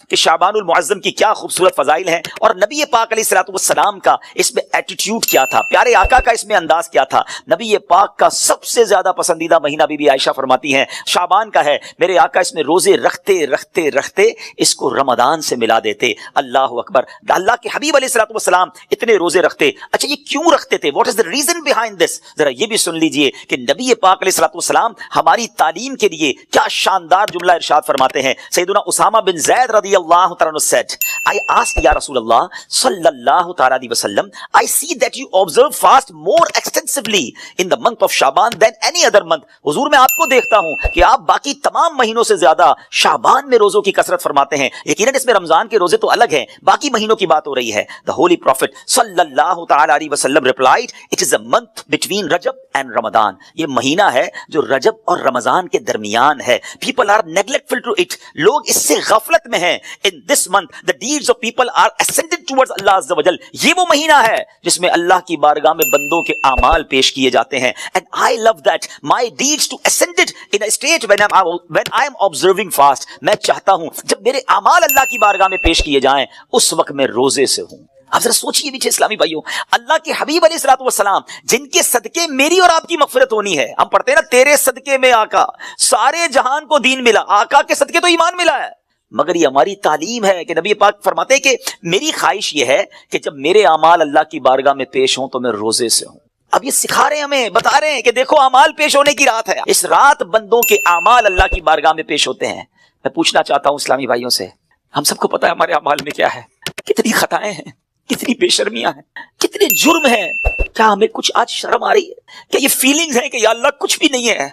کہ شعبان المعظم کی کیا خوبصورت فضائل ہیں اور نبی پاک علیہ الصلوۃ والسلام کا اس میں ایٹیٹیوڈ کیا تھا، پیارے آقا کا اس میں انداز کیا تھا۔ نبی پاک کا سب سے زیادہ پسندیدہ مہینہ بی بی عائشہ فرماتی ہیں شعبان کا ہے، میرے آقا اس میں روزے رکھتے رکھتے رکھتے اس کو رمضان سے ملا دیتے۔ اللہ اکبر، اللہ کے حبیب علیہ الصلوۃ والسلام اتنے روزے رکھتے۔ اچھا یہ کیوں رکھتے تھے؟ What is the reason behind this? ذرا یہ بھی سن لیجئے کہ نبی پاک علیہ الصلوۃ والسلام ہماری تعلیم کے لیے کیا شاندار جملہ ارشاد فرماتے ہیں۔ سیدنا اسامہ بن زید رضی اللہ تعالیٰ عنہ said, I asked یا رسول اللہ صلی اللہ تعالیٰ علیہ وسلم, I see that you observe fast more extensively in the month of Shaban than any other month. حضور میں آپ کو دیکھتا ہوں کہ آپ باقی تمام مہینوں سے زیادہ شعبان میں روزوں کی کثرت فرماتے ہیں، یقیناً اس میں رمضان کے روزے تو الگ ہیں، باقی مہینوں کی بات ہو رہی ہے۔ The Holy Prophet صلی اللہ تعالیٰ علیہ وسلم replied, it is a month between Rajab and Ramadan. یہ مہینہ ہے جو رجب اور رمضان کے درمیان ہے۔ People are neglectful to it. لوگ اس سے غفلت میں ہیں۔ In this month, the deeds of people are ascended towards Allah Azza wa Jal. یہ وہ مہینہ ہے جس میں اللہ کی بارگاہ میں بندوں کے اعمال پیش کیے جاتے ہیں۔ And I love that my deeds to ascended in a state when I am observing fast. میں چاہتا ہوں جب میرے اعمال اللہ کی بارگاہ میں پیش کیے جائیں اس وقت میں روزے سے ہوں۔ آپ ذرا سوچئے پیچھے اسلامی بھائیوں، اللہ کے حبیب علیہ الصلوۃ والسلام جن کے صدقے میری اور آپ کی مغفرت ہونی ہے، ہم پڑھتے ہیں نا تیرے صدقے میں آقا سارے جہان کو دین ملا، آقا کے صدقے تو ایمان ملا ہے، مگر یہ ہماری تعلیم ہے کہ نبی پاک فرماتے ہیں کہ میری خواہش یہ ہے کہ جب میرے اعمال اللہ کی بارگاہ میں پیش ہوں تو میں روزے سے ہوں۔ اب یہ سکھا رہے ہیں ہمیں، بتا رہے ہیں کہ دیکھو اعمال پیش ہونے کی رات ہے، اس رات بندوں کے اعمال اللہ کی بارگاہ میں پیش ہوتے ہیں۔ میں پوچھنا چاہتا ہوں اسلامی بھائیوں سے، ہم سب کو پتا ہے ہمارے اعمال میں کیا ہے، کتنی خطائیں ہیں، کتنی بے شرمیاں ہیں، کتنے جرم ہیں۔ کیا ہمیں کچھ آج شرم آ رہی ہے؟ کیا یہ فیلنگز ہیں کہ یا اللہ کچھ بھی نہیں ہے؟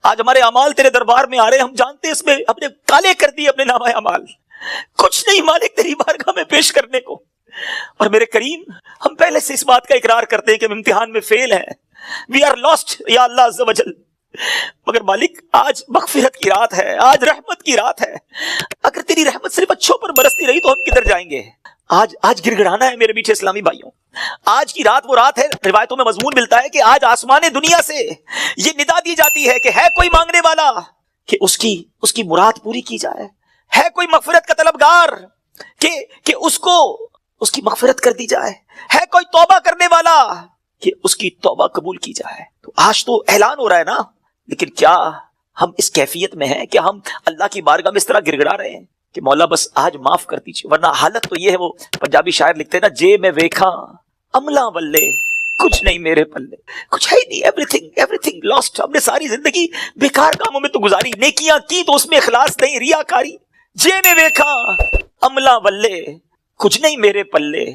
آج ہمارے اعمال تیرے دربار میں آ رہے ہیں، ہم جانتے ہیں اس میں اپنے کالے کر دیے اپنے نامہ اعمال، کچھ نہیں مالک تیری بارگاہ میں پیش کرنے کو۔ اور میرے کریم ہم پہلے سے اس بات کا اقرار کرتے ہیں کہ ہم امتحان میں فیل ہیں، وی آر لاسٹ یا اللہ عز و جل، مگر مالک آج مغفرت کی رات ہے، آج رحمت کی رات ہے، اگر تیری رحمت صرف اچھوں پر برستی رہی تو ہم کدھر جائیں گے؟ آج گڑ گڑانا ہے میرے میٹھے اسلامی بھائیوں۔ آج کی رات وہ رات ہے، روایتوں میں مضمون ملتا ہے کہ آج آسمان دنیا سے یہ ندا دی جاتی ہے کہ ہے کوئی مانگنے والا کہ اس کی مراد پوری کی جائے، ہے کوئی مغفرت کا طلبگار کہ اس کی مغفرت کر دی جائے، ہے کوئی توبہ کرنے والا کہ اس کی توبہ قبول کی جائے۔ تو آج تو اعلان ہو رہا ہے نا، لیکن کیا ہم اس کیفیت میں ہیں کہ ہم اللہ کی بارگاہ میں اس طرح گڑ گڑا رہے ہیں کہ مولا بس آج معاف کر دیجیے؟ ورنہ حالت تو یہ ہے، وہ پنجابی شاعر لکھتے ہیں نا، جے میں ویکھا عملہ ولے کچھ نہیں میرے پلے، کچھ ہے ہی نہیں، ایوری تھنگ لاسٹ۔ ہم نے ساری زندگی بیکار کاموں میں تو گزاری، نیکیاں کی تو اس میں اخلاص نہیں، ریاکاری۔ جے میں ویکھا عملہ ولے کچھ نہیں میرے پلے،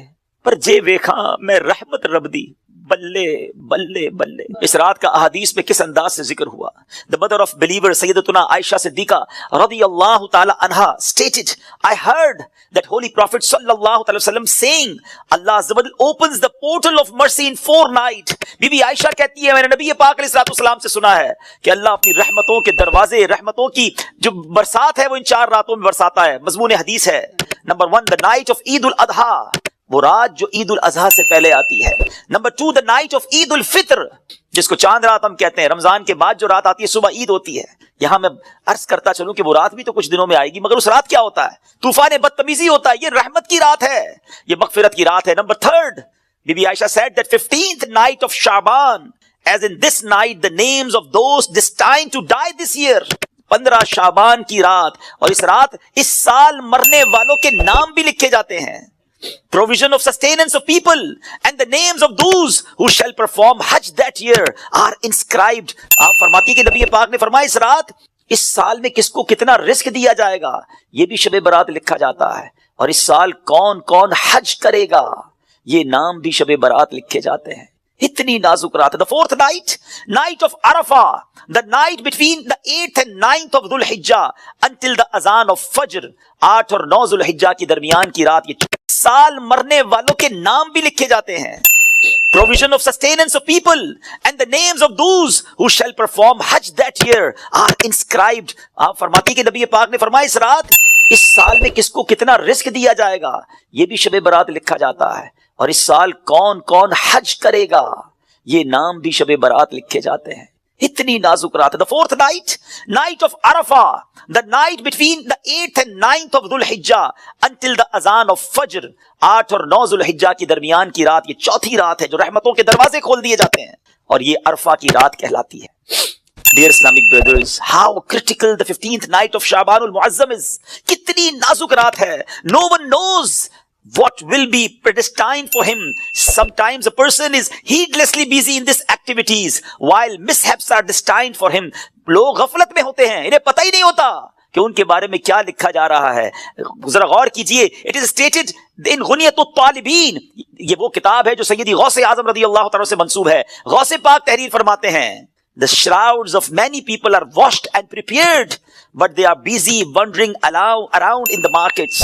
پر جے ویکھا میں رحمت رب دی بلے بلے بلے۔ اس رات کا احادیث میں کس انداز سے ذکر ہوا؟ The mother of believer سیدتنا عائشہ صدیقہ رضی اللہ تعالی عنہا stated, I heard that Holy Prophet صلی اللہ تعالی وسلم saying, Allah Azza wa Jal opens the portal of mercy in 4 nights. Bibi Aisha کہتی ہے میں نے نبی پاک علیہ الصلوۃ والسلام سے سنا ہے کہ اللہ اپنی رحمتوں کے دروازے، رحمتوں کی جو برسات ہے وہ ان 4 راتوں میں برساتا ہے۔ مضمون حدیث ہے نمبر 1 the night of عید الاضحیٰ، وہ رات جو عید الاضحیٰ سے پہلے آتی ہے۔ نمبر 2 the night of عید الفطر، جس کو چاند رات ہم کہتے ہیں، رمضان کے بعد جو رات آتی ہے صبح عید ہوتی ہے۔ یہاں میں عرض کرتا چلوں کہ وہ رات بھی تو کچھ دنوں میں آئے گی، مگر اس رات کیا ہوتا ہے؟ طوفان بدتمیزی ہوتا ہے۔ یہ رحمت کی رات ہے، یہ مغفرت کی رات ہے۔ Number 3 Bibi Ayesha said that 15th night of Shaban, as in this night the names of those destined to die this year. 15 شعبان کی رات، اور اس رات اس سال مرنے والوں کے نام بھی لکھے جاتے ہیں۔ Provision of sustenance of people and the names of those who shall perform Hajj that year are inscribed. آپ فرماتی کہ نبی پاک نے فرمایا اس رات اس سال میں کس کو کتنا رزق دیا جائے گا یہ بھی شب برات لکھا جاتا ہے، اور اس سال کون کون حج کرے گا یہ نام بھی شب برات لکھے جاتے ہیں۔ اتنی نازک رات ہے۔ The 4th night, night of Arafah, the night between the 8th and 9th of Dhul Hijjah until the azan of Fajr. 8 اور 9 ذو الحجہ کی درمیان کی رات، یہ سال مرنے والوں کے نام بھی لکھے جاتے ہیں۔ Provision of sustenance of people and the names of those who shall perform Hajj that year are inscribed. آپ فرماتی کہ نبی پاک نے فرمایا اس رات اس سال میں کس کو کتنا رزق دیا جائے گا یہ بھی شب برات لکھا جاتا ہے، اور اس سال کون کون حج کرے گا یہ نام بھی شب برات لکھے جاتے ہیں۔ اتنی نازک رات ہے. The fourth night, night of Arafah, the night between the 8th and 9th of Dhul Hijjah until the azan of Fajr. 8 اور 9 ذو الحجہ کی درمیان کی رات, یہ چوتھی رات ہے جو رحمتوں کے دروازے کھول دیے جاتے ہیں, اور یہ عرفہ کی رات کہلاتی ہے. Dear Islamic brothers, how critical the 15th night of Sha'ban al-Mu'azzam is. کتنی نازک رات ہے. No one knows what will be predestined for him. Sometimes a person is heedlessly busy in these activities while mishaps are destined for him. لوگ غفلت میں ہوتے ہیں, انہیں پتہ ہی نہیں ہوتا کہ ان کے بارے میں کیا لکھا جا رہا ہے. ذرا غور کیجئے. It is stated in غنیۃ الطالبین, یہ وہ کتاب ہے جو سیدی غوث اعظم رضی اللہ تعالیٰ سے منسوب ہے. غوث پاک تحریر فرماتے ہیں, The shrouds of many people are washed and prepared, but they are busy wandering around in the markets.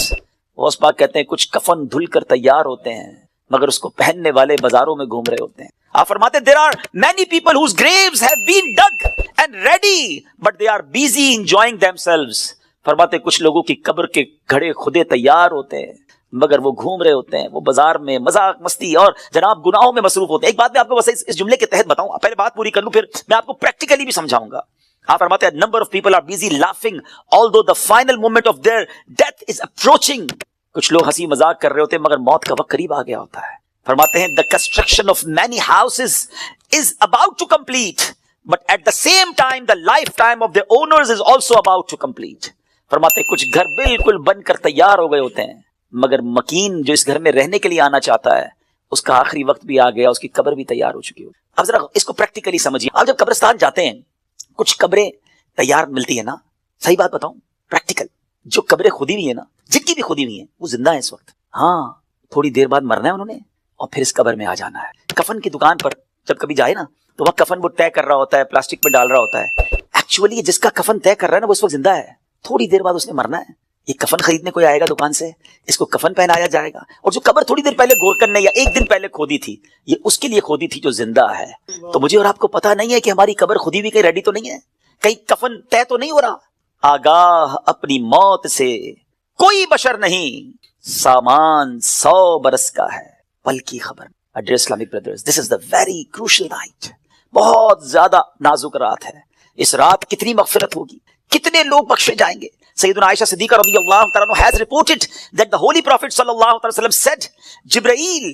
Ghaus Pak کہتے ہیں کچھ کفن دھل کر تیار ہوتے ہیں مگر اس کو پہننے والے بازاروں میں گھوم رہے ہوتے ہیں. آپ فرماتے ہیں there are many people whose graves have been dug and ready, but they are busy enjoying themselves. فرماتے ہیں کچھ لوگوں کی قبر کے گھڑے خودے تیار ہوتے ہیں مگر وہ گھوم رہے ہوتے ہیں, وہ بازار میں مذاق مستی اور جناب گناہوں میں مصروف ہوتے ہیں. ایک بات میں آپ کو بس اس جملے کے تحت بتاؤں, پہلے بات پوری کر لوں پھر میں آپ کو پریکٹیکلی بھی سمجھاؤں گا. آپ فرماتے ہیں number of people are busy laughing although the final moment of their death is approaching. کچھ لوگ ہنسی مذاق کر رہے ہوتے ہیں مگر موت کا وقت قریب آ گیا ہوتا ہے. فرماتے ہیں the construction of many houses is about to complete, but at the same time the lifetime of the owners is also about to complete. فرماتے ہیں کچھ گھر بالکل بن کر تیار ہو گئے ہوتے ہیں مگر مکین جو اس گھر میں رہنے کے لیے آنا چاہتا ہے اس کا آخری وقت بھی آ گیا, اس کی قبر بھی تیار ہو چکی ہو. اب ذرا اس کو پریکٹیکلی سمجھیے. آپ جب قبرستان جاتے ہیں کچھ قبریں تیار ملتی ہیں نا, صحیح بات بتاؤں پریکٹیکل, جو قبریں کھودی ہوئی ہیں نا, جن کی بھی کھودی ہوئی ہیں وہ زندہ ہیں اس وقت. ہاں تھوڑی دیر بعد مرنا ہے انہوں نے اور پھر اس قبر میں آ جانا ہے. کفن کی دکان پر جب کبھی جائے نا تو وہ کفن وہ طے کر رہا ہوتا ہے, پلاسٹک میں ڈال رہا ہوتا ہے. ایکچولی جس کا کفن طے کر رہا ہے نا وہ اس وقت زندہ ہے, تھوڑی دیر بعد اس نے مرنا ہے. یہ کفن خریدنے کوئی آئے گا دکان سے, اس کو کفن پہنایا جائے گا, اور جو قبر تھوڑی دیر پہلے گورکن نے یا ایک دن پہلے کھودی تھی یہ اس کے لیے کھودی تھی جو زندہ ہے. تو مجھے اور آپ کو پتا نہیں ہے کہ ہماری قبر کھودی بھی کہیں ریڈی تو نہیں ہے, کہیں کفن طے تو نہیں ہو رہا. آگاہ اپنی موت سے کوئی بشر نہیں, سامان 100 برس کا ہے پل کی خبر. Dear Islamic brothers, this is the very crucial night. بہت زیادہ نازک رات ہے. اس رات کتنی مغفرت ہوگی, کتنے لوگ بخشے جائیں گے. سیدنا عائشہ صدیقہ رضی اللہ تعالیٰ عنہ has reported that the Holy Prophet sallallahu alaihi wasallam said, Jibreel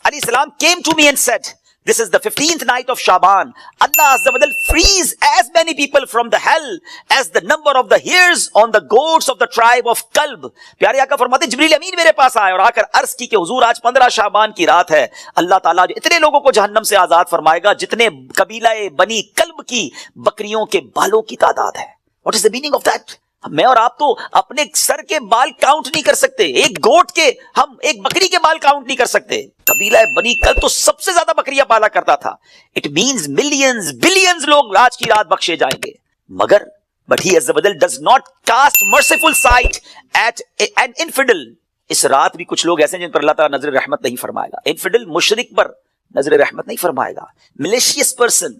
alayhi salam came to me and said, this is the 15th night of Shaban. Allah Azza wa Jal frees as many people from the hell as the number of the hairs on the goats of the tribe of Kalb. پیارے آقا فرماتے جبریل امین میرے پاس آئے اور آ کر عرض کی کہ حضور آج 15 شعبان کی رات ہے, اللہ تعالیٰ جو اتنے لوگوں کو جہنم سے آزاد فرمائے گا جتنے قبیلہ بنی کلب کی بکریوں کے بالوں کی تعداد ہے. What is the meaning of that? میں اور آپ تو اپنے سر کے بال کاؤنٹ نہیں کر سکتے, ایک گوٹ کے, ہم ایک بکری کے بال کاؤنٹ نہیں کر سکتے. قبیلہ بنی کلب تو سب سے زیادہ بکریاں پالا کرتا تھا. اٹ مینز ملینز بلینز لوگ آج کی رات بخشے جائیں گے. مگر but he Azza wa Jal does not cast merciful sight at an infidel. اس رات بھی کچھ لوگ ایسے ہیں جن پر اللہ تعالیٰ نظر رحمت نہیں فرمائے گا. انفیڈل مشرک پر نظر رحمت نہیں فرمائے گا. malicious person,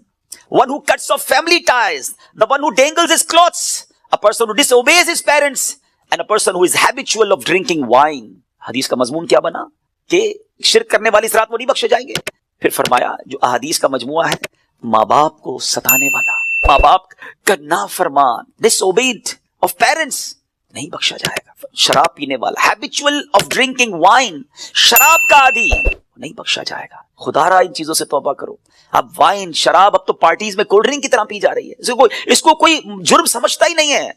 one who cuts off family ties, the one who dangles his clothes, a person who disobeys his parents, and a person who is habitual of drinking wine. حدیث کا مضمون کیا بنا کہ شرک کرنے والی اس رات وہ نہیں بخشے جائیں گے. پھر فرمایا جو احادیث کا مجموعہ ہے, ماں باپ کو ستانے والا, ماں باپ کا نافرمان, disobeyed of parents, نہیں بخشا جائے گا. شراب پینے والا, habitual of drinking wine, شراب کا عادی, نہیں بخشا جائے گا. خدا را ان چیزوں سے توبہ کرو. اب وائن, شراب اب تو پارٹیز میں کولڈ ڈرنک کی طرح پی جا رہی ہے, اس کو کوئی جرم سمجھتا ہی نہیں ہے.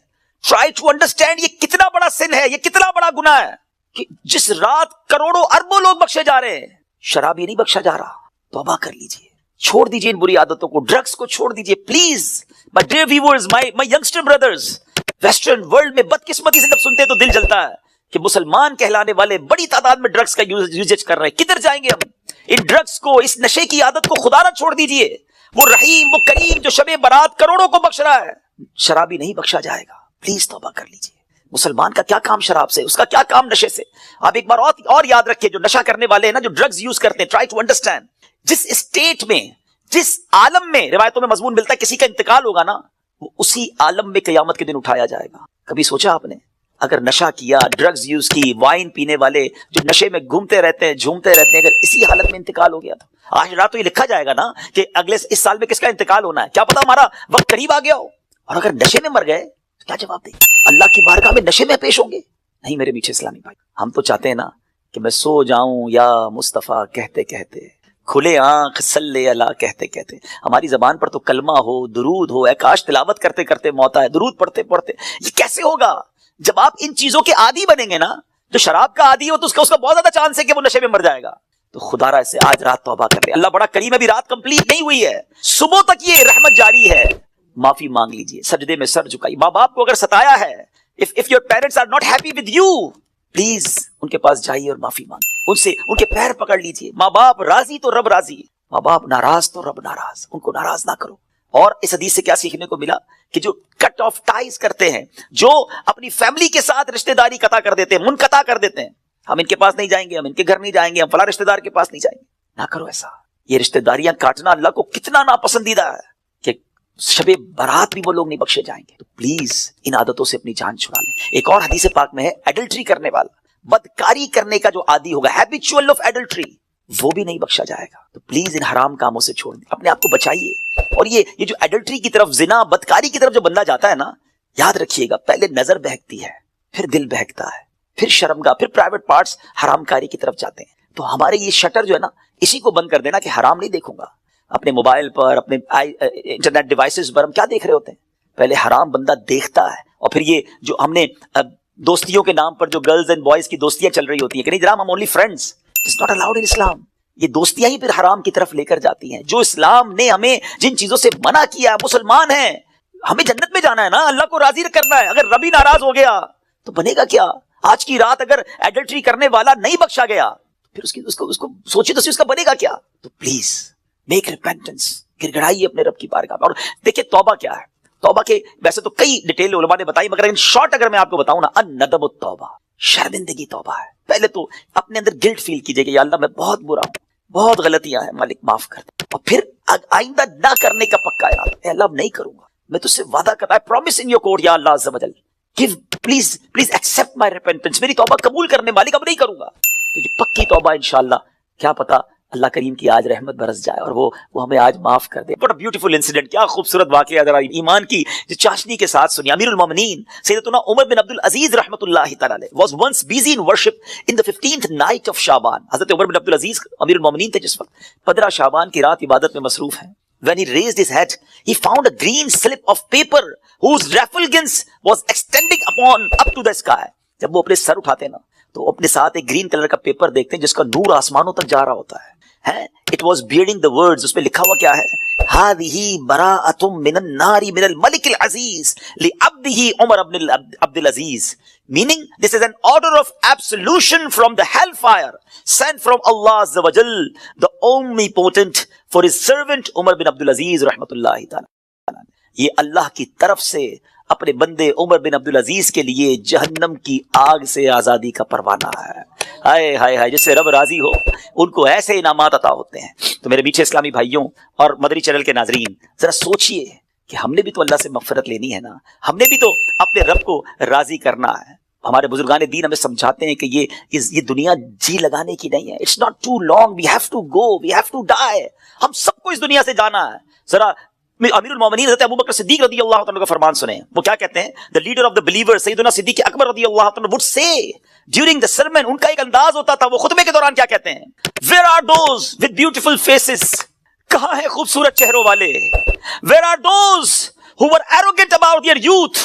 ٹرائی ٹو انڈرسٹینڈ یہ کتنا بڑا سن ہے, یہ کتنا بڑا گناہ ہے کہ جس رات کروڑوں اربوں لوگ بخشے جا رہے ہیں, شراب یہ نہیں بخشا جا رہا. توبہ کر لیجئے, چھوڑ دیجئے ان بری عادتوں کو, ڈرگز کو چھوڑ دیجئے please. My dear viewers, my youngster brothers, western world میں بدقسمتی سے جب سنتے تو دل جلتا ہے کہ مسلمان کہلانے والے بڑی تعداد میں ڈرگز کا یوزیج کر رہے ہیں. کدھر جائیں گے ہم؟ ان ڈرگز کو, اس نشے کی عادت کو خدا نہ چھوڑ دیجئے. وہ رحیم, وہ کریم جو شب برات کروڑوں کو بخش رہا ہے, شرابی نہیں بخشا جائے گا. پلیز توبہ کر لیجئے. مسلمان کا کیا کام شراب سے, اس کا کیا کام نشے سے. آپ ایک بار اور یاد رکھیں, جو نشہ کرنے والے ہیں نا, جو ڈرگز یوز کرتے ہیں, ٹرائی ٹو انڈرسٹینڈ, جس اسٹیٹ میں, جس عالم میں روایتوں میں مضمون ملتا ہے کسی کا انتقال ہوگا نا, وہ اسی عالم میں قیامت کے دن اٹھایا جائے گا. کبھی سوچا آپ نے اگر نشہ کیا، ڈرگز یوز کی، وائن پینے والے جو نشے میں گھومتے رہتے ہیں، جھومتے رہتے ہیں، اگر اسی حالت میں انتقال ہو گیا تو آج رات تو یہ لکھا جائے گا نا کہ اگلے اس سال میں کس کا انتقال ہونا ہے، کیا پتا ہمارا وقت قریب آ گیا ہو، اور اگر نشے میں مر گئے تو کیا جواب دیں؟ اللہ کی بارگاہ میں نشے میں پیش ہوں گے؟ نہیں میرے میٹھے اسلامی بھائی، ہم تو چاہتے ہیں نا کہ میں سو جاؤں یا مصطفیٰ کہتے کہتے، کھلے آنکھ صلی اللہ کہتے کہتے، ہماری زبان پر تو کلمہ ہو، درود ہو، اے کاش تلاوت کرتے کرتے موت آئے، درود پڑھتے پڑھتے۔ یہ کیسے ہوگا جب آپ ان چیزوں کے عادی بنیں گے نا؟ جو شراب کا عادی ہو تو اس کا بہت زیادہ چانس ہے کہ وہ نشے میں مر جائے گا۔ تو خدا را سے آج رات توبہ کر لے، اللہ بڑا کریم ہے، ابھی رات کمپلیٹ نہیں ہوئی ہے، صبح تک یہ رحمت جاری ہے، معافی مانگ لیجئے، سجدے میں سر جھکائیے۔ ماں باپ کو اگر ستایا ہے، if your parents are not happy with you، please ان کے پاس جائیے اور معافی مانگیں، ان سے ان کے پیر پکڑ لیجئے۔ ماں باپ راضی تو رب راضی، ماں باپ ناراض تو رب ناراض، ان کو ناراض نہ کرو۔ اور اس حدیث سے کیا سیکھنے کو ملا کہ جو کٹ آف ٹائز کرتے ہیں، جو اپنی فیملی کے ساتھ رشتہ داری قطع کر دیتے ہیں، منقطع کر دیتے ہیں، ہم ان کے پاس نہیں جائیں گے، ہم ان کے گھر نہیں جائیں گے، ہم فلاں رشتہ دار کے پاس نہیں جائیں گے، نہ کرو ایسا۔ یہ رشتہ داریاں کاٹنا اللہ کو کتنا ناپسندیدہ ہے کہ شب برات بھی وہ لوگ نہیں بخشے جائیں گے۔ تو پلیز ان عادتوں سے اپنی جان چھڑا لیں۔ ایک اور حدیث پاک میں ہے، ایڈلٹری کرنے والا، بدکاری کرنے کا جو عادی ہوگا، ہیبیچول آف ایڈلٹری، وہ بھی نہیں بخشا جائے گا۔ تو پلیز ان حرام کاموں سے چھوڑ دیں، اپنے آپ کو بچائیے۔ اور یہ جو ایڈلٹری کی طرف، زنا، بدکاری کی طرف جو بندہ جاتا ہے نا، یاد رکھیے گا پہلے نظر بہکتی ہے، پھر دل بہکتا ہے، پھر شرمگاہ، پھر پرائیویٹ پارٹس حرام کاری کی طرف جاتے ہیں۔ تو ہمارے یہ شٹر جو ہے نا، اسی کو بند کر دینا کہ حرام نہیں دیکھوں گا۔ اپنے موبائل پر، اپنے انٹرنیٹ ڈیوائسز پر ہم کیا دیکھ رہے ہوتے ہیں؟ پہلے حرام بندہ دیکھتا ہے، اور پھر یہ جو ہم نے دوستیوں کے نام پر جو گرلز اینڈ بوائز کی دوستیاں چل رہی ہوتی ہیں کہ نہیں جناب ہم only friends, it's not allowed in Islam. یہ دوستیاں ہی پھر حرام کی طرف لے کر جاتی ہیں۔ جو اسلام نے ہمیں جن چیزوں سے منع کیا، مسلمان ہیں، ہمیں جنت میں جانا ہے نا، اللہ کو راضی کرنا ہے۔ اگر رب ہی ناراض ہو گیا تو بنے گا کیا؟ آج کی رات اگر ایڈلٹری کرنے والا نہیں بخشا گیا، پھر اس کو سوچیے تو اس کا بنے گا کیا؟ تو پلیز میک ریپینٹنس، گڑ گڑائیے اپنے رب کی بارگاہ میں۔ اور دیکھیں توبہ کیا ہے۔ توبہ کے ویسے تو کئی ڈیٹیل علماء نے بتائی، مگر ان شارٹ اگر میں آپ کو بتاؤں نا، الندم التوبہ، شرمندگی توبہ ہے۔ پہلے تو اپنے اندر گلٹ فیل کیجئے کہ یا اللہ میں بہت برا ہوں، بہت غلطیاں ہیں، مالک معاف کر دے، اور پھر آئندہ نہ کرنے کا پکا ارادہ، اے اللہ اب نہیں کروں گا، میں تجھ سے وعدہ کرتا ہے، پرومس ان یور کورٹ یا اللہ عز و جل، پلیز ایکسپٹ مائی ریپینٹنس، میری توبہ قبول کرنے، مالک اب نہیں کروں گا۔ تو یہ پکی توبہ انشاءاللہ، کیا پتا اللہ کریم کی آج رحمت برس جائے اور وہ ہمیں آج معاف کر دے۔ بڑا بیوٹیفل انسیڈنٹ، کیا خوبصورت واقعہ، ذرا ایمان کی چاشنی کے ساتھ سنیے۔ امیر المومنین سیدنا عمر بن عبد العزیز رحمۃ اللہ تعالی علیہ was once busy in worship in the 15th night of شعبان۔ حضرت عمر بن عبد العزیز امیر المومنین تھے جس وقت 15 شعبان کی رات عبادت میں مصروف ہیں۔ When he raised his head, he found a green slip of paper whose refulgence was extending up to the sky۔ جب وہ اپنے سر اٹھاتے نا تو اپنے ساتھ ایک گرین کلر کا پیپر دیکھتے ہیں جس کا نور آسمانوں تک جا رہا ہوتا ہے۔ It was bearing the words، اس پہ لکھا ہوا کیا ہے؟ هذه براءة من النار من الملك العزيز لعبده عمر بن عبد العزيز، meaning this is an order of absolution from the hellfire sent from Allah Azza wa Jal, the omnipotent, for his servant Umar bin Abdul Aziz رحمۃ اللہ تعالی۔ یہ اللہ کی طرف سے اپنے بندے عمر بن عبد العزیز کے لیے جہنم کی آگ سے آزادی کا پروانہ ہے۔ ہائے ہائے ہائے، جس سے رب راضی ہو ان کو ایسے انعامات عطا ہوتے ہیں۔ تو میرے میٹھے اسلامی بھائیوں اور مدری چینل کے ناظرین، ذرا سوچئے کہ ہم نے بھی تو اللہ سے مغفرت لینی ہے نا، ہم نے بھی تو اپنے رب کو راضی کرنا ہے۔ ہمارے بزرگان دین ہمیں سمجھاتے ہیں کہ یہ دنیا جی لگانے کی نہیں ہے، it's not too long, we have to go, we have to die, ہم سب کو اس دنیا سے جانا ہے۔ ذرا امیر المومنین حضرت ابوبکر صدیق رضی اللہ عنہ کا فرمان سنیں، وہ کیا کہتے ہیں؟ the leader of the believers سیدنا صدیق اکبر رضی اللہ عنہ would say during the sermon، ان کا ایک انداز ہوتا تھا، وہ خطبے کے دوران کیا کہتے ہیں؟ where are those with beautiful faces، کہاں ہیں خوبصورت چہروں والے؟ where are those who were arrogant about their youth،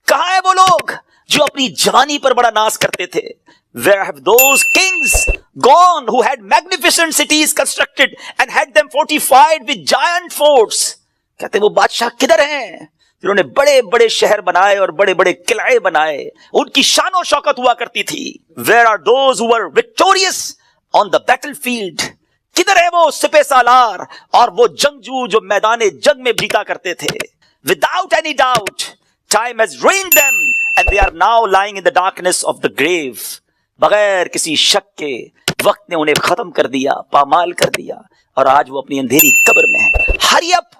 کہاں ہیں وہ لوگ جو اپنی جوانی پر بڑا ناز کرتے تھے؟ where have those kings gone who had magnificent cities constructed and had them fortified with giant forts، کہتے ہیں وہ بادشاہ کدھر ہیں جنہوں نے بڑے بڑے شہر بنائے اور بڑے بڑے قلعے بنائے، ان کی شان و شوکت ہوا کرتی تھی۔ where are those who were victorious on the battlefield، کدھر ہے وہ سپہ سالار اور وہ جنگجو جو میدان جنگ میں جیتا کرتے تھے؟ without any doubt time has ruined them and they are now lying in the darkness of the grave، بغیر کسی شک کے وقت نے انہیں ختم کر دیا، پامال کر دیا، اور آج وہ اپنی اندھیری قبر میں ہے۔ hurry up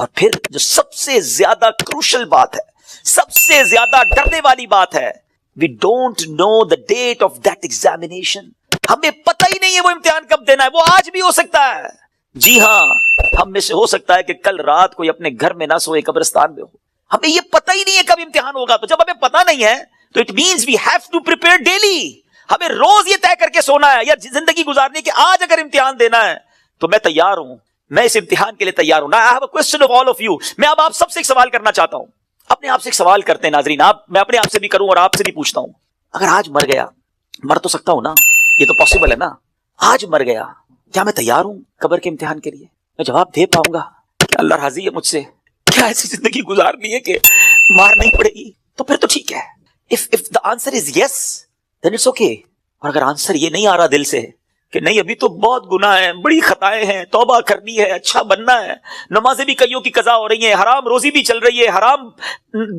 اور پھر جو سب سے زیادہ کروشل بات ہے, سب سے زیادہ ڈرنے والی بات ہے, we don't know the date of that examination. ہمیں پتہ ہی نہیں ہے وہ امتحان کب دینا ہے. وہ آج بھی ہو سکتا ہے. جی ہاں, ہم میں سے ہو سکتا ہے کہ کل رات کوئی اپنے گھر میں نہ سوئے, قبرستان میں ہو. ہمیں یہ پتہ ہی نہیں ہے کب امتحان ہوگا. تو جب ہمیں پتہ نہیں ہے تو it means we have to prepare daily. ہمیں روز یہ طے کر کے سونا ہے یا زندگی گزارنے کہ آج اگر امتحان دینا ہے تو میں تیار ہوں, میں اس امتحان کے لیے تیار ہوں. Now I have a question of all of you. میں اب آپ سب سے ایک سوال کرنا چاہتا ہوں. اپنے آپ سے ایک سوال کرتے ہیں ناظرین. میں اپنے آپ سے بھی کروں اور آپ سے بھی پوچھتا ہوں. اگر آج مر گیا, مر تو سکتا ہوں نا, یہ تو پاسبل ہے نا. آج مر گیا, کیا میں تیار ہوں قبر کے امتحان کے لیے؟ میں جواب دے پاؤں گا کہ اللہ راضی ہے مجھ سے؟ کیا ایسی زندگی گزارنی ہے کہ مار نہیں پڑے گی؟ تو پھر تو ٹھیک ہے. if the answer is yes then it's okay. اور اگر آنسر یہ نہیں آ رہا دل سے کہ نہیں ابھی تو بہت گناہ ہیں, بڑی خطائیں ہیں, توبہ کرنی ہے, اچھا بننا ہے, نمازیں بھی کئیوں کی قضا ہو رہی ہیں, حرام روزی بھی چل رہی ہے, حرام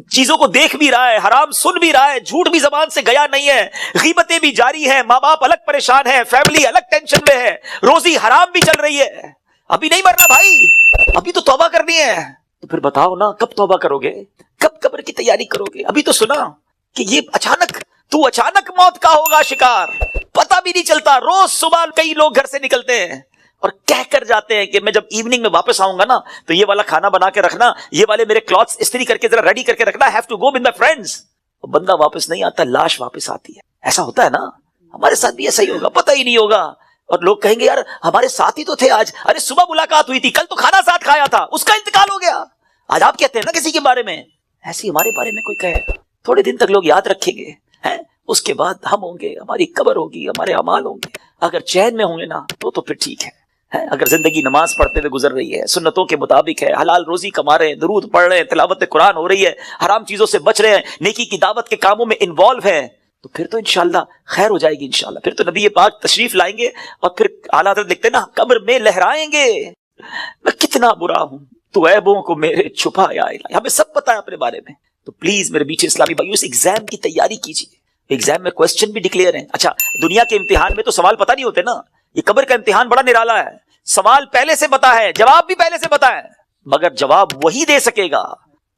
چیزوں کو دیکھ بھی رہا ہے, حرام سن بھی رہا ہے, جھوٹ بھی زبان سے گیا نہیں ہے, غیبتیں بھی جاری ہیں, ماں باپ الگ پریشان ہیں, فیملی الگ ٹینشن میں ہے, روزی حرام بھی چل رہی ہے, ابھی نہیں مرنا بھائی, ابھی تو توبہ کرنی ہے. تو پھر بتاؤ نا کب توبہ کرو گے, کب قبر کی تیاری کرو گے؟ ابھی تو سنا کہ یہ اچانک موت کا ہوگا شکار, پتہ بھی نہیں چلتا. روز صبح کئی لوگ گھر سے نکلتے ہیں اور کہہ کر جاتے ہیں کہ میں جب ایوننگ میں واپس آؤں گا نا تو یہ والا کھانا بنا کے رکھنا, یہ والے میرے کلوتھس استری کر کے ذرا ریڈی کر کے رکھنا, I have to go with my friends. بندہ واپس نہیں آتا, لاش واپس آتی ہے. ایسا ہوتا ہے نا, ہمارے ساتھ بھی ایسا ہی ہوگا, پتہ ہی نہیں ہوگا. اور لوگ کہیں گے یار ہمارے ساتھ ہی تو تھے آج, ارے صبح ملاقات ہوئی تھی, کل تو کھانا ساتھ کھایا تھا, اس کا انتقال ہو گیا. آج آپ کہتے ہیں نا کسی کے بارے میں, ایسی ہمارے بارے میں کوئی کہے گا, تھوڑے دن تک لوگ یاد رکھیں گے, اس کے بعد ہم ہوں گے, ہماری قبر ہوگی, ہمارے اعمال ہوں گے. اگر چین میں ہوں گے نا تو پھر ٹھیک ہے. اگر زندگی نماز پڑھتے ہوئے گزر رہی ہے, سنتوں کے مطابق ہے, حلال روزی کما رہے ہیں, درود پڑھ رہے ہیں, تلاوت قرآن ہو رہی ہے, حرام چیزوں سے بچ رہے ہیں, نیکی کی دعوت کے کاموں میں انوالو ہیں, تو پھر تو انشاءاللہ خیر ہو جائے گی. انشاءاللہ پھر تو نبی پاک تشریف لائیں گے اور پھر اعلیٰ حضرت لکھتے ہیں نا, قبر میں لہرائیں گے, میں کتنا برا ہوں تو عیبوں کو میرے چھپایا الہی. ہمیں سب پتا ہے اپنے بارے میں. تو پلیز میرے میٹھے اسلامی بھائیو, اس ایگزام کی تیاری کیجیے. ایگزام میں کوسچن بھی ڈکلیئر ہیں. اچھا دنیا کے امتحان میں تو سوال پتہ نہیں ہوتے نا, یہ قبر کا امتحان بڑا نرالا ہے. سوال پہلے سے پتا ہے, جواب بھی پہلے سے پتا ہے, مگر جواب وہی دے سکے گا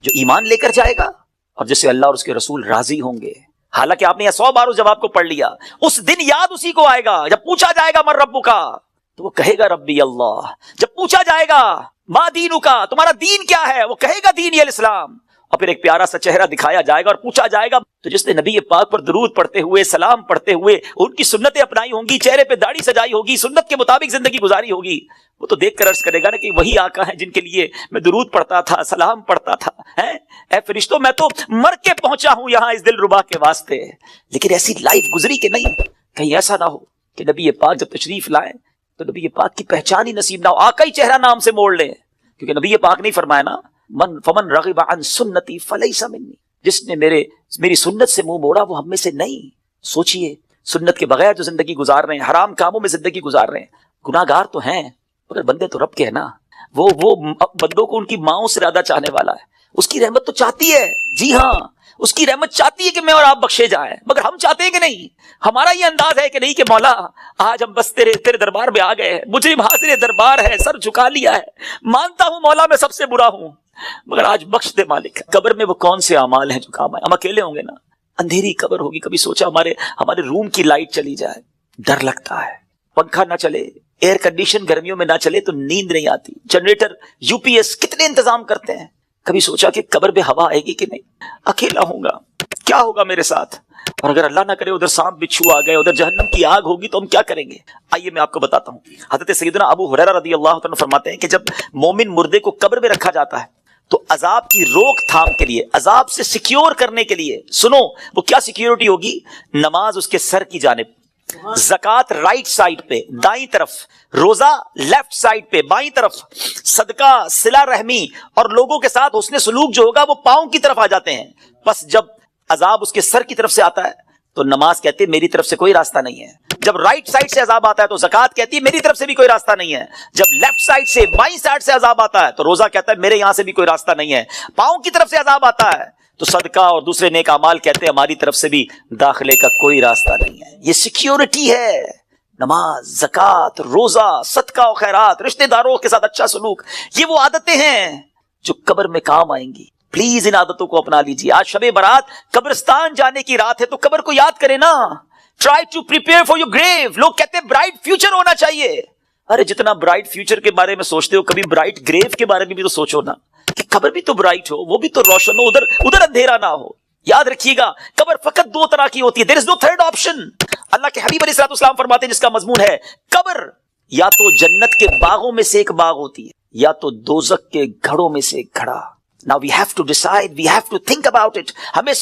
جو ایمان لے کر جائے گا اور جس سے اللہ اور اس کے رسول راضی ہوں گے. حالانکہ آپ نے 100 بار اس جواب کو پڑھ لیا, اس دن یاد اسی کو آئے گا جب پوچھا جائے گا من ربک کا, تو وہ کہے گا ربی اللہ. جب پوچھا جائے گا ما دینک کا, تمہارا دین کیا ہے, وہ کہے گا دین الاسلام. اور پھر ایک پیارا سا چہرہ دکھایا جائے گا اور پوچھا جائے گا تو جس نے نبی پاک پر درود پڑھتے ہوئے, سلام پڑھتے ہوئے, ان کی سنتیں اپنائی ہوں گی, چہرے پہ داڑھی سجائی ہوگی, سنت کے مطابق زندگی گزاری ہوگی, وہ تو دیکھ کر عرض کرے گا نا کہ وہی آقا ہیں جن کے لیے میں درود پڑھتا تھا, سلام پڑھتا تھا. اے فرشتوں, میں تو مر کے پہنچا ہوں یہاں اس دل ربا کے واسطے, لیکن ایسی لائف گزری کہ نہیں, کہیں ایسا نہ ہو کہ نبی پاک جب تشریف لائیں تو نبی پاک کی پہچان ہی نصیب نہ ہو, آقا ہی چہرہ نام سے موڑ لیں. کیونکہ نبی پاک نہیں فرمایا نا, فمن رغب عن سنتی فلیس منی, جس نے میری سنت سے منہ موڑا وہ ہم میں سے نہیں. سوچئے سنت کے بغیر جو زندگی گزار رہے ہیں, حرام کاموں میں زندگی گزار رہے ہیں, گناہگار تو ہیں مگر بندے تو رب کے ہیں نا. وہ بندوں کو ان کی ماؤں سے زیادہ چاہنے والا ہے, اس کی رحمت تو چاہتی ہے. جی ہاں, اس کی رحمت چاہتی ہے کہ میں اور آپ بخشے جائیں, مگر ہم چاہتے ہیں کہ نہیں. ہمارا یہ انداز ہے کہ نہیں کہ مولا آج ہم بس تیرے دربار میں آ گئے, مجھے حاضر دربار ہے, سر جھکا لیا ہے, مانتا ہوں مولا میں سب سے برا ہوں, مگر آج بخش دے مالک. قبر میں وہ کون سے اعمال ہیں جو کام آئے؟ ہم اکیلے ہوں گے نا, اندھیری قبر ہوگی. کبھی سوچا ہمارے روم کی لائٹ چلی جائے, ڈر لگتا ہے. پنکھا نہ چلے, ایئر کنڈیشن گرمیوں میں نہ چلے تو نیند نہیں آتی. جنریٹر, یو پی ایس کتنے انتظام کرتے ہیں. کبھی سوچا کہ قبر میں ہوا آئے گی کہ نہیں, اکیلا ہوں گا, کیا ہوگا میرے ساتھ, اور اگر اللہ نہ کرے ادھر سانپ بچھو آ گئے, ادھر جہنم کی آگ ہوگی تو ہم کیا کریں گے؟ آئیے میں آپ کو بتاتا ہوں. حضرت سیدنا ابو ہریرہ رضی اللہ عنہ فرماتے ہیں کہ جب مومن مردے کو قبر میں رکھا جاتا ہے تو عذاب کی روک تھام کے لیے, عذاب سے سیکیور کرنے کے لیے, سنو وہ کیا سیکیورٹی ہوگی, نماز اس کے سر کی جانب, زکوٰۃ رائٹ سائڈ پہ دائیں طرف, روزہ لیفٹ سائڈ پہ بائیں طرف, صدقہ, صلہ رحمی اور لوگوں کے ساتھ حسن سلوک جو ہوگا وہ پاؤں کی طرف آ جاتے ہیں. بس جب عذاب اس کے سر کی طرف سے آتا ہے تو نماز کہتی ہے میری طرف سے کوئی راستہ نہیں ہے. جب رائٹ سائڈ سے عذاب آتا ہے تو زکوٰۃ کہتی ہے میری طرف سے بھی کوئی راستہ نہیں ہے. جب لیفٹ سائڈ سے بائیں سائڈ سے عذاب آتا ہے تو روزہ کہتا ہے میرے یہاں سے بھی کوئی راستہ نہیں ہے. پاؤں کی طرف سے عذاب آتا ہے تو صدقہ اور دوسرے نیک اعمال کہتے ہیں ہماری طرف سے بھی داخلے کا کوئی راستہ نہیں ہے. یہ سیکیورٹی ہے. نماز, زکوٰۃ, روزہ, صدقہ و خیرات, رشتہ داروں کے ساتھ اچھا سلوک, یہ وہ عادتیں ہیں جو قبر میں کام آئیں گی. پلیز ان عادتوں کو اپنا لیجیے. آج شب برات قبرستان جانے کی رات ہے تو قبر کو یاد کریں نا. Try to prepare for your grave. لوگ کہتے ہیں برائٹ فیوچر ہونا چاہیے. ارے جتنا برائٹ فیوچر کے بارے میں سوچتے ہو کبھی برائٹ گریو کے بارے میں بھی تو سوچو نا, کہ قبر بھی تو برائٹ ہو, وہ بھی تو روشن ہو, ادھر اندھیرا نہ ہو. یاد رکھیے گا قبر فقط دو طرح کی ہوتی ہے. دیر از نو تھرڈ آپشن. اللہ کے حبیب علیہ السلام فرماتے ہیں جس کا مضمون ہے قبر یا تو جنت کے باغوں میں سے ایک باغ ہوتی ہے یا تو دوزخ کے گھڑوں میں سے ایک گھڑا. Now we have to decide, we have to think about it. ہمیں